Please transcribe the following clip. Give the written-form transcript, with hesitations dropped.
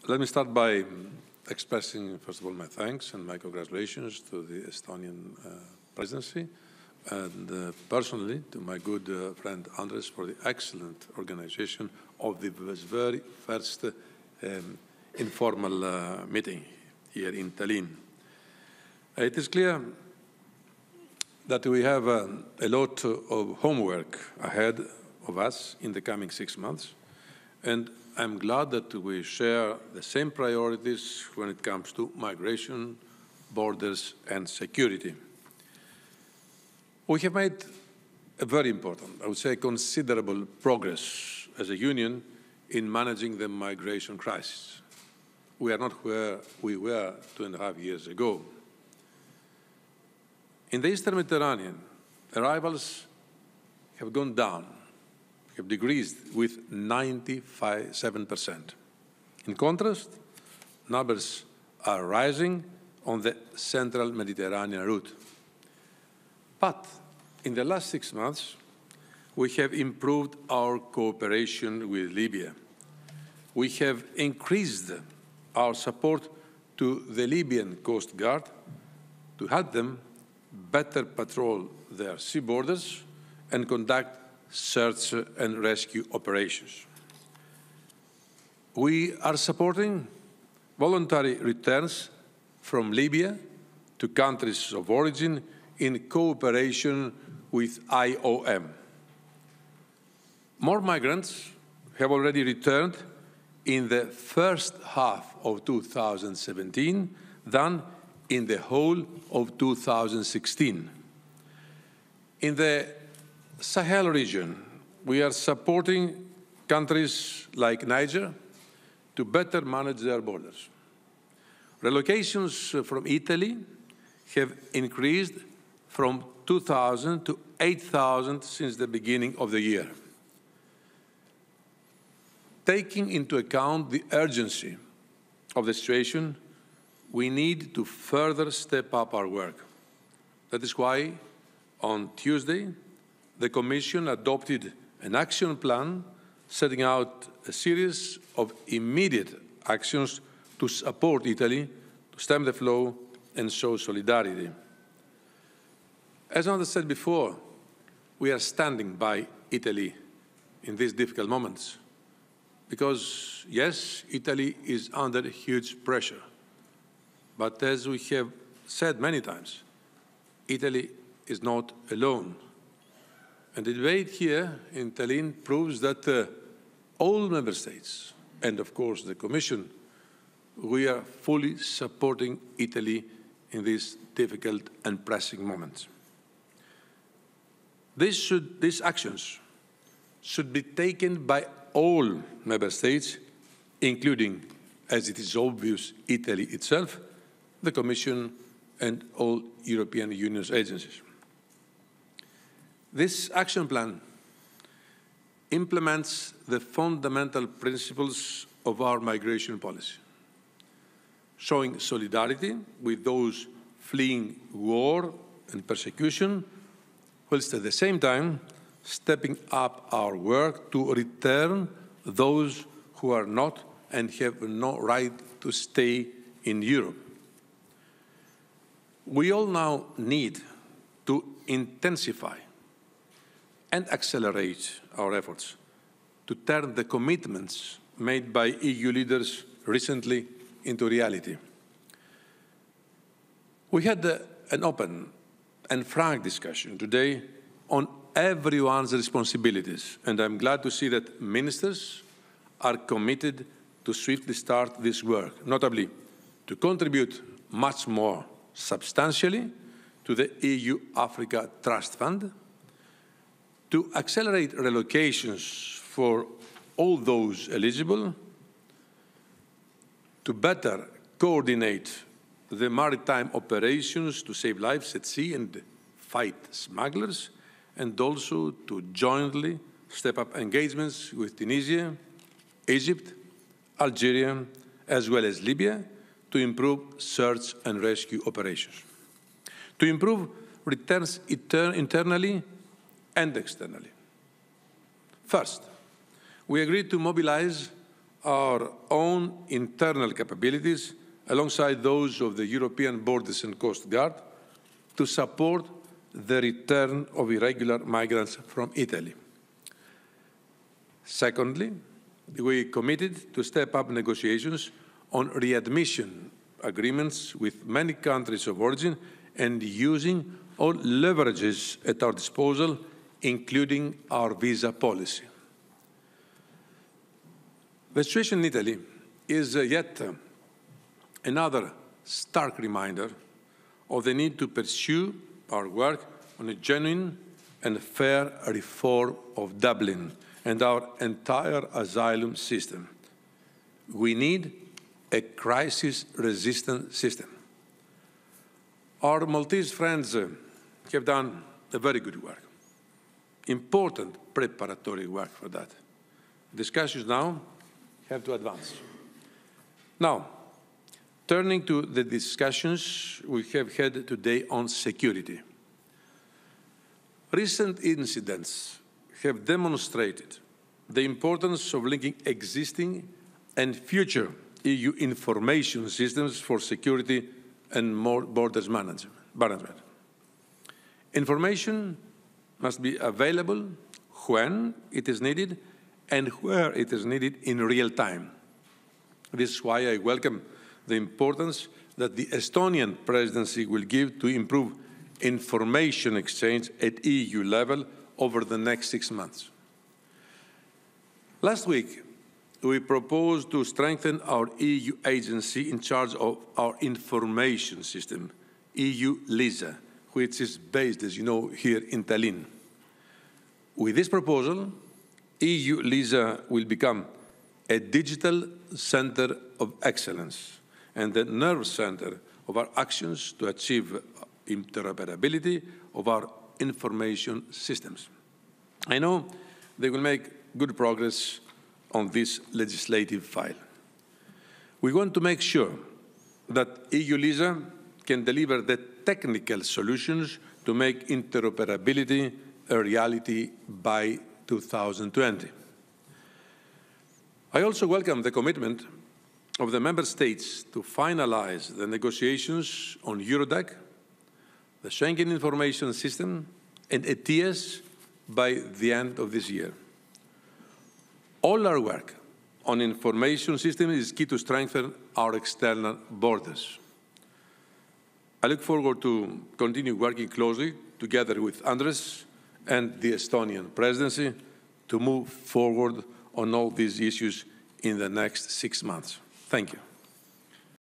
Let me start by expressing, first of all, my thanks and my congratulations to the Estonian presidency, and personally to my good friend Andres for the excellent organization of the very first informal meeting here in Tallinn. It is clear that we have a lot of homework ahead of us in the coming 6 months, and I'm glad that we share the same priorities when it comes to migration, borders, and security. We have made a very important, I would say considerable progress as a union in managing the migration crisis. We are not where we were 2.5 years ago. In the Eastern Mediterranean, arrivals have gone down, have decreased with 97%. In contrast, numbers are rising on the central Mediterranean route. But in the last 6 months, we have improved our cooperation with Libya. We have increased our support to the Libyan Coast Guard to help them better patrol their sea borders and conduct search and rescue operations. We are supporting voluntary returns from Libya to countries of origin in cooperation with IOM. More migrants have already returned in the first half of 2017 than in the whole of 2016. In the Sahel region, we are supporting countries like Niger to better manage their borders. Relocations from Italy have increased from 2,000 to 8,000 since the beginning of the year. Taking into account the urgency of the situation, we need to further step up our work. That is why, on Tuesday, the Commission adopted an action plan setting out a series of immediate actions to support Italy, to stem the flow and show solidarity. As Andres said before, we are standing by Italy in these difficult moments because, yes, Italy is under huge pressure. But as we have said many times, Italy is not alone. And the debate here in Tallinn proves that all member states, and of course the Commission, we are fully supporting Italy in these difficult and pressing moments. These actions should be taken by all member states, including, as it is obvious, Italy itself, the Commission, and all European Union's agencies. This action plan implements the fundamental principles of our migration policy, showing solidarity with those fleeing war and persecution, whilst at the same time stepping up our work to return those who are not and have no right to stay in Europe. We all now need to intensify and accelerate our efforts to turn the commitments made by EU leaders recently into reality. We had an open and frank discussion today on everyone's responsibilities, and I'm glad to see that ministers are committed to swiftly start this work, notably to contribute much more substantially to the EU-Africa Trust Fund, to accelerate relocations for all those eligible, to better coordinate the maritime operations to save lives at sea and fight smugglers, and also to jointly step up engagements with Tunisia, Egypt, Algeria, as well as Libya, to improve search and rescue operations, to improve returns internally and externally. First, we agreed to mobilize our own internal capabilities alongside those of the European Borders and Coast Guard to support the return of irregular migrants from Italy. Secondly, we committed to step up negotiations on readmission agreements with many countries of origin and using all leverages at our disposal, including our visa policy. The situation in Italy is yet another stark reminder of the need to pursue our work on a genuine and fair reform of Dublin and our entire asylum system. We need a crisis-resistant system. Our Maltese friends have done a very good work, important preparatory work for that. Discussions now have to advance. Now, turning to the discussions we have had today on security. Recent incidents have demonstrated the importance of linking existing and future EU information systems for security and more borders management. Information must be available when it is needed and where it is needed in real time. This is why I welcome the importance that the Estonian presidency will give to improve information exchange at EU level over the next 6 months. Last week, we proposed to strengthen our EU agency in charge of our information system, EU LISA, which is based, as you know, here in Tallinn. With this proposal, EU LISA will become a digital center of excellence and the nerve center of our actions to achieve interoperability of our information systems. I know they will make good progress on this legislative file. We want to make sure that EU LISA can deliver the technical solutions to make interoperability a reality by 2020. I also welcome the commitment of the Member States to finalize the negotiations on Eurodac, the Schengen Information System, and ETIAS by the end of this year. All our work on information systems is key to strengthen our external borders. I look forward to continue working closely together with Andres and the Estonian presidency to move forward on all these issues in the next 6 months. Thank you.